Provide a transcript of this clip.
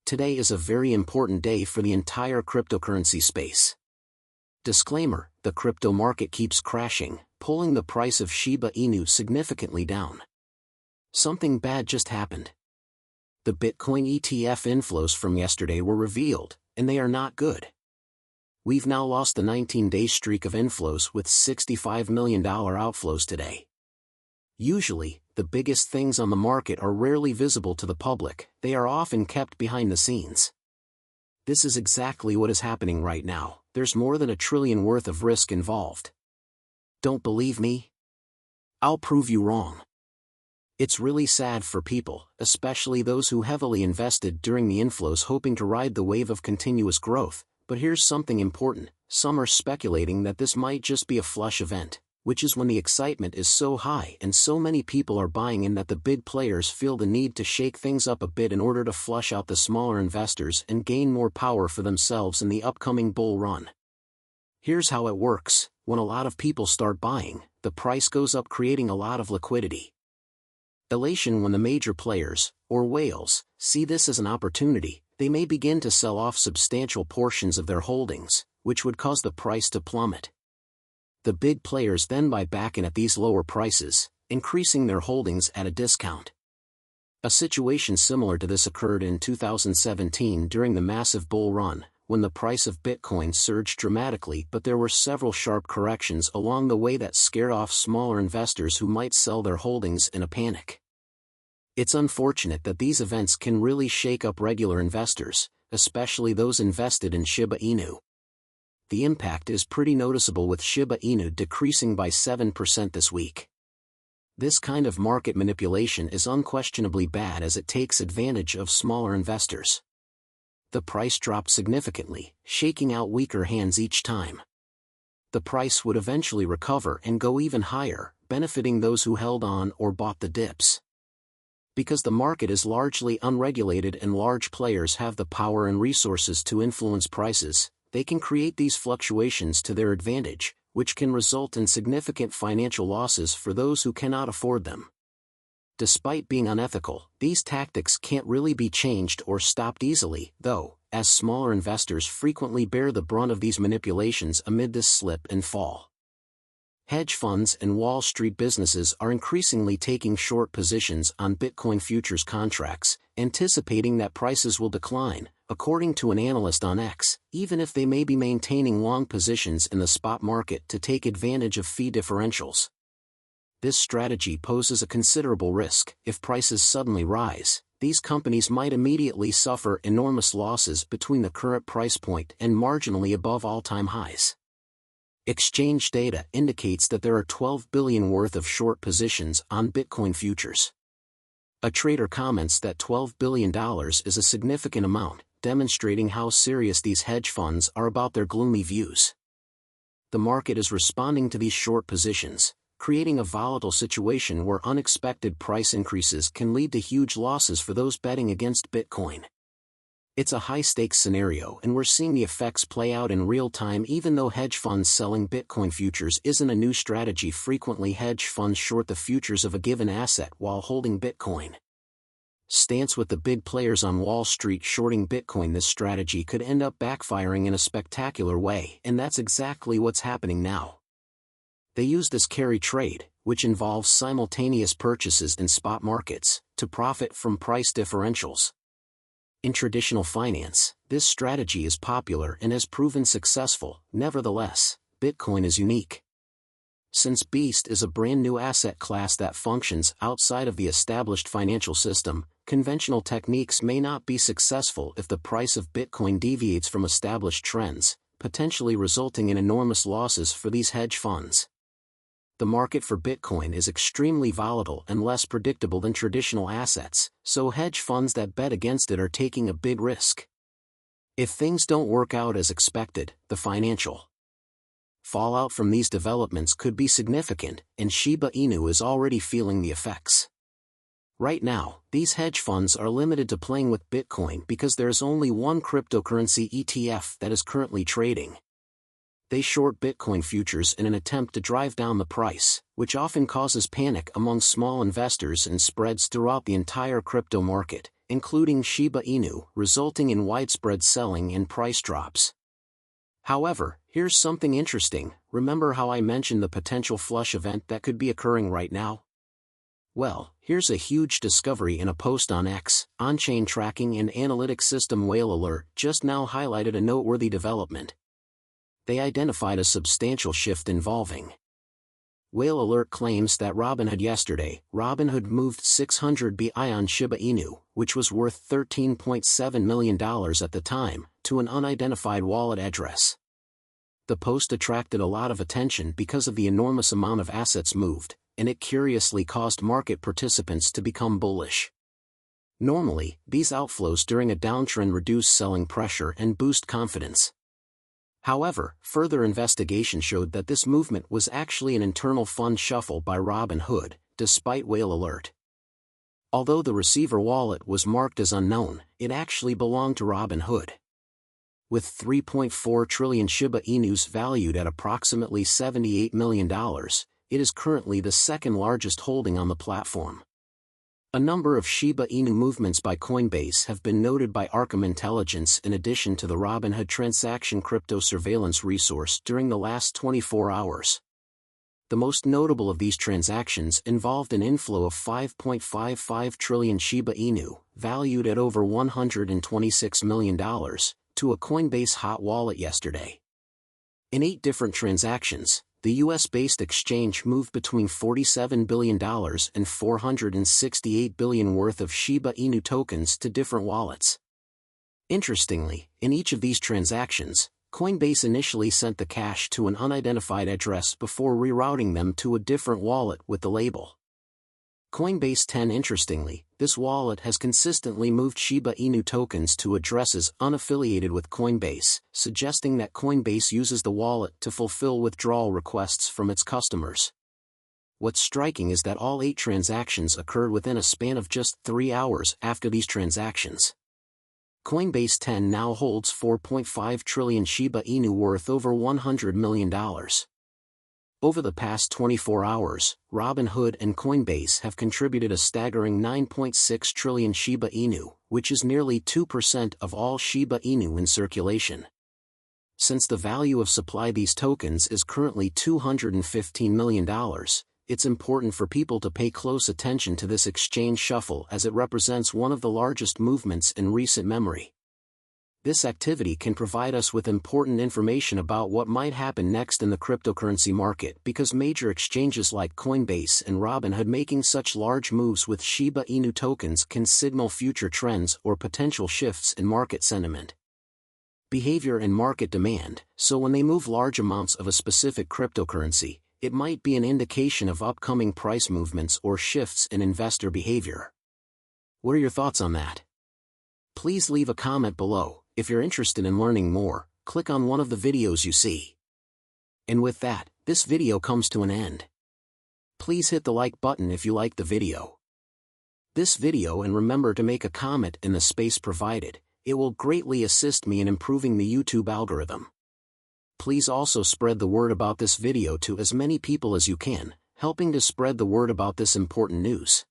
Today is a very important day for the entire cryptocurrency space. Disclaimer: the crypto market keeps crashing, pulling the price of Shiba Inu significantly down. Something bad just happened. The Bitcoin ETF inflows from yesterday were revealed, and they are not good. We've now lost the 19-day streak of inflows with $65 million outflows today. Usually, the biggest things on the market are rarely visible to the public, they are often kept behind the scenes. This is exactly what is happening right now. There's more than $1 trillion worth of risk involved. Don't believe me? I'll prove you wrong. It's really sad for people, especially those who heavily invested during the inflows hoping to ride the wave of continuous growth, but here's something important: some are speculating that this might just be a flush event, which is when the excitement is so high and so many people are buying in that the big players feel the need to shake things up a bit in order to flush out the smaller investors and gain more power for themselves in the upcoming bull run. Here's how it works: when a lot of people start buying, the price goes up, creating a lot of liquidity. Elation: when the major players, or whales, see this as an opportunity, they may begin to sell off substantial portions of their holdings, which would cause the price to plummet. The big players then buy back in at these lower prices, increasing their holdings at a discount. A situation similar to this occurred in 2017 during the massive bull run, when the price of Bitcoin surged dramatically, but there were several sharp corrections along the way that scared off smaller investors who might sell their holdings in a panic. It's unfortunate that these events can really shake up regular investors, especially those invested in Shiba Inu. The impact is pretty noticeable, with Shiba Inu decreasing by 7% this week. This kind of market manipulation is unquestionably bad as it takes advantage of smaller investors. The price dropped significantly, shaking out weaker hands each time. The price would eventually recover and go even higher, benefiting those who held on or bought the dips. Because the market is largely unregulated and large players have the power and resources to influence prices, they can create these fluctuations to their advantage, which can result in significant financial losses for those who cannot afford them. Despite being unethical, these tactics can't really be changed or stopped easily, though, as smaller investors frequently bear the brunt of these manipulations amid this slip and fall. Hedge funds and Wall Street businesses are increasingly taking short positions on Bitcoin futures contracts, anticipating that prices will decline, according to an analyst on X, even if they may be maintaining long positions in the spot market to take advantage of fee differentials. This strategy poses a considerable risk. If prices suddenly rise, these companies might immediately suffer enormous losses between the current price point and marginally above all-time highs. Exchange data indicates that there are $12 billion worth of short positions on Bitcoin futures. A trader comments that $12 billion is a significant amount, demonstrating how serious these hedge funds are about their gloomy views. The market is responding to these short positions, creating a volatile situation where unexpected price increases can lead to huge losses for those betting against Bitcoin. It's a high-stakes scenario, and we're seeing the effects play out in real time. Even though hedge funds selling Bitcoin futures isn't a new strategy, frequently hedge funds short the futures of a given asset while holding Bitcoin. Stance: with the big players on Wall Street shorting Bitcoin, this strategy could end up backfiring in a spectacular way, and that's exactly what's happening now. They use this carry trade, which involves simultaneous purchases in spot markets, to profit from price differentials. In traditional finance, this strategy is popular and has proven successful. Nevertheless, Bitcoin is unique. Since Beast is a brand new asset class that functions outside of the established financial system, conventional techniques may not be successful if the price of Bitcoin deviates from established trends, potentially resulting in enormous losses for these hedge funds. The market for Bitcoin is extremely volatile and less predictable than traditional assets, so hedge funds that bet against it are taking a big risk. If things don't work out as expected, the financial fallout from these developments could be significant, and Shiba Inu is already feeling the effects. Right now, these hedge funds are limited to playing with Bitcoin because there's only one cryptocurrency ETF that is currently trading. They short Bitcoin futures in an attempt to drive down the price, which often causes panic among small investors and spreads throughout the entire crypto market, including Shiba Inu, resulting in widespread selling and price drops. However, here's something interesting. Remember how I mentioned the potential flush event that could be occurring right now? Well, here's a huge discovery in a post on X. On-chain tracking and analytics system Whale Alert just now highlighted a noteworthy development. They identified a substantial shift involving. Whale Alert claims that Robinhood moved 600 BI on Shiba Inu, which was worth $13.7 million at the time, to an unidentified wallet address. The post attracted a lot of attention because of the enormous amount of assets moved, and it curiously caused market participants to become bullish. Normally, these outflows during a downtrend reduce selling pressure and boost confidence. However, further investigation showed that this movement was actually an internal fund shuffle by Robinhood, despite Whale Alert. Although the receiver wallet was marked as unknown, it actually belonged to Robinhood. With 3.4 trillion Shiba Inus valued at approximately $78 million, it is currently the second largest holding on the platform. A number of Shiba Inu movements by Coinbase have been noted by Arkham Intelligence in addition to the Robinhood transaction crypto surveillance resource during the last 24 hours. The most notable of these transactions involved an inflow of 5.55 trillion Shiba Inu, valued at over $126 million, to a Coinbase hot wallet yesterday. In 8 different transactions, the US-based exchange moved between $47 billion and $468 billion worth of Shiba Inu tokens to different wallets. Interestingly, in each of these transactions, Coinbase initially sent the cash to an unidentified address before rerouting them to a different wallet with the label Coinbase 10. Interestingly, this wallet has consistently moved Shiba Inu tokens to addresses unaffiliated with Coinbase, suggesting that Coinbase uses the wallet to fulfill withdrawal requests from its customers. What's striking is that all 8 transactions occurred within a span of just 3 hours after these transactions. Coinbase 10 now holds 4.5 trillion Shiba Inu worth over $100 million. Over the past 24 hours, Robinhood and Coinbase have contributed a staggering 9.6 trillion Shiba Inu, which is nearly 2% of all Shiba Inu in circulation. Since the value of supply these tokens is currently $215 million, it's important for people to pay close attention to this exchange shuffle as it represents one of the largest movements in recent memory. This activity can provide us with important information about what might happen next in the cryptocurrency market because major exchanges like Coinbase and Robinhood making such large moves with Shiba Inu tokens can signal future trends or potential shifts in market sentiment, behavior and market demand. So when they move large amounts of a specific cryptocurrency, it might be an indication of upcoming price movements or shifts in investor behavior. What are your thoughts on that? Please leave a comment below. If you're interested in learning more, click on one of the videos you see. And with that, this video comes to an end. Please hit the like button if you liked the video. This video, and remember to make a comment in the space provided. It will greatly assist me in improving the YouTube algorithm. Please also spread the word about this video to as many people as you can, helping to spread the word about this important news.